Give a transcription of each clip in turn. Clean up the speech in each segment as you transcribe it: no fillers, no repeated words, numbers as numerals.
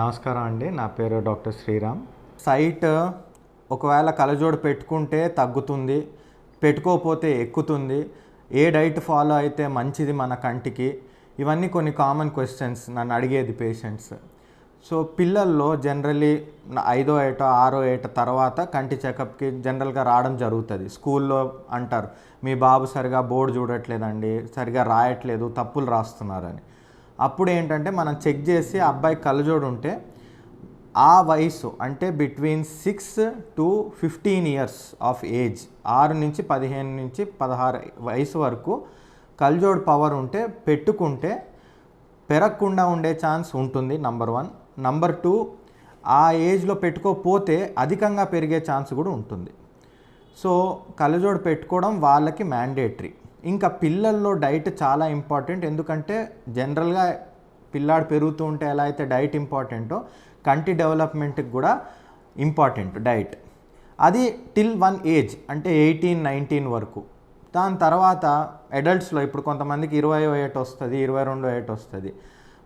నమస్కారం అండి. నా పేరు డాక్టర్ శ్రీరామ్. సైట్ ఒకవేళ కళ్ళజోడు పెట్టుకుంటే తగ్గుతుంది, పెట్టుకోకపోతే ఎక్కుతుంది, ఏ డైట్ ఫాలో అయితే మంచిది మన కంటికి, ఇవన్నీ కొన్ని కామన్ క్వశ్చన్స్ నన్ను అడిగేది పేషెంట్స్. సో పిల్లల్లో జనరల్లీ 5వ ఏట 6వ ఏట తర్వాత కంటి చెకప్కి జనరల్గా రావడం జరుగుతుంది. స్కూల్లో అంటారు, మీ బాబు సరిగా బోర్డు చూడట్లేదండి, సరిగా రాయట్లేదు, తప్పులు రాస్తున్నారని. అప్పుడు ఏంటంటే మనం చెక్ చేసి అబ్బాయి కళ్ళజోడు ఉంటే ఆ వయసు అంటే between 6 to 15 years of age, 6 నుంచి 15 నుంచి 16 వయసు వరకు కళ్ళజోడు పవర్ ఉంటే పెట్టుకుంటే పెరగకుండా ఉండే ఛాన్స్ ఉంటుంది. నంబర్ 1. నంబర్ 2, ఆ ఏజ్లో పెట్టుకోకపోతే అధికంగా పెరిగే ఛాన్స్ కూడా ఉంటుంది. సో కళ్ళజోడు పెట్టుకోవడం వాళ్ళకి మ్యాండేటరీ. ఇంకా పిల్లల్లో డైట్ చాలా ఇంపార్టెంట్. ఎందుకంటే జనరల్గా పిల్లాడు పెరుగుతూ ఉంటే ఎలా అయితే డైట్ ఇంపార్టెంటో కంటి డెవలప్మెంట్కి కూడా ఇంపార్టెంట్ డైట్. అది టిల్ 1 ఏజ్ అంటే 18-19 వరకు. దాని తర్వాత అడల్ట్స్లో ఇప్పుడు కొంతమందికి 20వ ఏట వస్తుంది, 22వ ఏట వస్తుంది.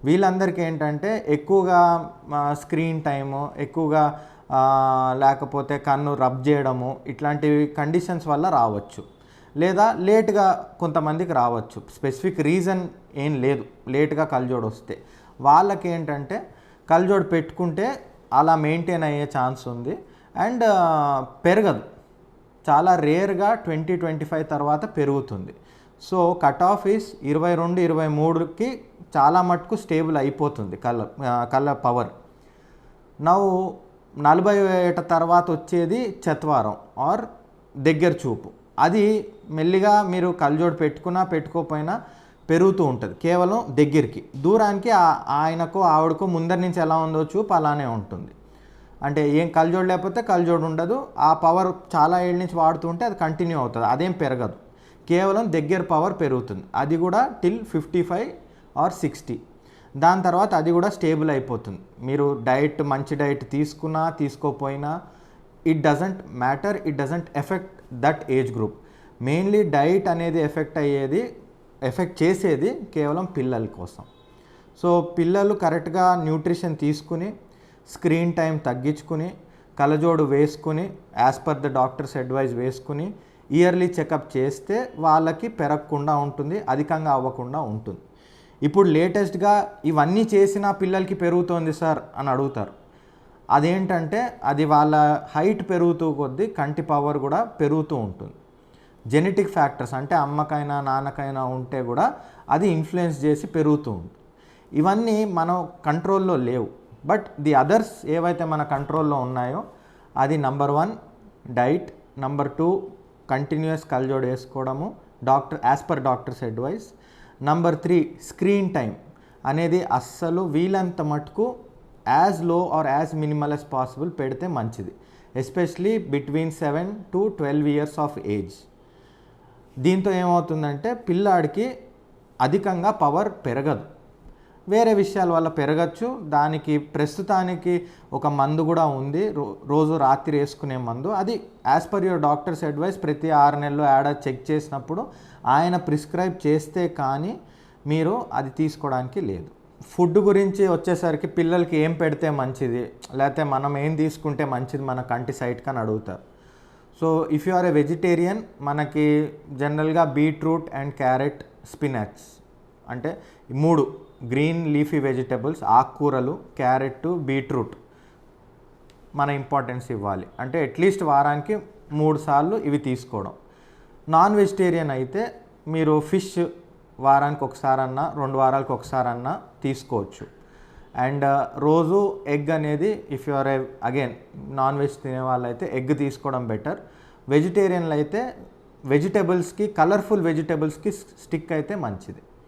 వీళ్ళందరికీ ఏంటంటే ఎక్కువగా స్క్రీన్ టైము, ఎక్కువగా లేకపోతే కన్ను రబ్ చేయడము, ఇట్లాంటివి కండిషన్స్ వల్ల రావచ్చు. లేదా లేట్గా కొంతమందికి రావచ్చు. స్పెసిఫిక్ రీజన్ ఏం లేదు, లేట్గా కళ్ళజోడు వస్తే వాళ్ళకి ఏంటంటే కళ్ళజోడు పెట్టుకుంటే అలా మెయింటైన్ అయ్యే ఛాన్స్ ఉంది. అండ్ పెరగదు, చాలా రేర్గా 20-25 తర్వాత పెరుగుతుంది. సో కట్ ఆఫ్ ఈస్ 22-23కి చాలా మటుకు స్టేబుల్ అయిపోతుంది కళ్ళ పవర్. నవ్వు 40 ఏట తర్వాత వచ్చేది చత్వారం ఆర్ దగ్గర చూపు. అది మెల్లిగా మీరు కళ్ళజోడు పెట్టుకున్నా పెట్టుకోకపోయినా పెరుగుతూ ఉంటుంది. కేవలం దగ్గరికి, దూరానికి ఆయనకు ఆవిడకు ముందరి నుంచి ఎలా ఉందో చూపు అలానే ఉంటుంది. అంటే ఏం కళ్ళజోడు లేకపోతే కళ్ళజోడు ఉండదు, ఆ పవర్ చాలా ఏళ్ళ నుంచి వాడుతూ ఉంటే అది కంటిన్యూ అవుతుంది, అదేం పెరగదు. కేవలం దగ్గర పవర్ పెరుగుతుంది, అది కూడా టిల్ 55 or 60. దాని తర్వాత అది కూడా స్టేబుల్ అయిపోతుంది. మీరు డైట్ మంచి డైట్ తీసుకున్నా తీసుకోపోయినా it doesn't matter, it doesn't affect that age group. Mainly diet అనేది ఎఫెక్ట్ చేసేది కేవలం పిల్లల కోసం. సో పిల్లలు కరెక్ట్గా న్యూట్రిషన్ తీసుకుని, స్క్రీన్ టైం తగ్గించుకుని, కళ్ళజోడు వేసుకుని, as per the doctor's advice వేసుకుని ఇయర్లీ చెకప్ చేస్తే వాళ్ళకి పెరగకుండా ఉంటుంది, అధికంగా అవ్వకుండా ఉంటుంది. ఇప్పుడు లేటెస్ట్గా ఇవన్నీ చేసినా పిల్లలకి పెరుగుతోంది సార్ అని అడుగుతారు. అదేంటంటే అది వాళ్ళ హైట్ పెరుగుతూ కొద్దీ కంటి పవర్ కూడా పెరుగుతూ ఉంటుంది. జెనెటిక్ ఫ్యాక్టర్స్ అంటే అమ్మకైనా నాన్నకైనా ఉంటే కూడా అది ఇన్ఫ్లుయెన్స్ చేసి పెరుగుతూ ఉంటుంది. ఇవన్నీ మనం కంట్రోల్లో లేవు. బట్ ది అదర్స్ ఏవైతే మన కంట్రోల్లో ఉన్నాయో అది నంబర్ 1 డైట్, నంబర్ 2 కంటిన్యూస్ కళ్ళజోడు వేసుకోవడము as per doctor's advice, number 3 screen time అనేది అస్సలు వీలంత మటుకు as low or as minimal as possible పెడితే మంచిది. Especially between 7 to 12 years of age. దీంతో ఏమవుతుందంటే పిల్లాడికి అధికంగా పవర్ పెరగదు, వేరే విషయాల వల్ల పెరగచ్చు. దానికి ప్రస్తుతానికి ఒక మందు కూడా ఉంది, రోజు రాత్రి వేసుకునే మందు. అది as per your doctors advice ప్రతి 6 నెలలు చెక్ చేసినప్పుడు ఆయన ప్రిస్క్రైబ్ చేస్తే కానీ మీరు అది తీసుకోవడానికి లేదు. ఫుడ్ గురించి వచ్చేసరికి పిల్లలకి ఏం పెడితే మంచిది, లేకపోతే మనం ఏం తీసుకుంటే మంచిది మన కంటి సైట్కి అని అడుగుతారు. So if you are a vegetarian, మనకి జనరల్గా బీట్రూట్ అండ్ క్యారెట్, స్పినాచ్ అంటే 3 గ్రీన్ లీఫీ వెజిటబుల్స్, ఆకుకూరలు, క్యారెట్, బీట్రూట్ మన ఇంపార్టెన్స్ ఇవ్వాలి. అంటే అట్లీస్ట్ వారానికి 3 సార్లు ఇవి తీసుకోవడం. నాన్ వెజిటేరియన్ అయితే మీరు ఫిష్ వారానికి ఒకసారన్నా 2 వారాలకు ఒకసారన్నా తీసుకోవచ్చు. అండ్ రోజు ఎగ్ అనేది if you are again non veg తినే వాళ్ళైతే ఎగ్ తీసుకోవడం బెటర్. వెజిటేరియన్లు అయితే వెజిటేబుల్స్కి, కలర్ఫుల్ వెజిటేబుల్స్కి స్టిక్ అయితే మంచిది.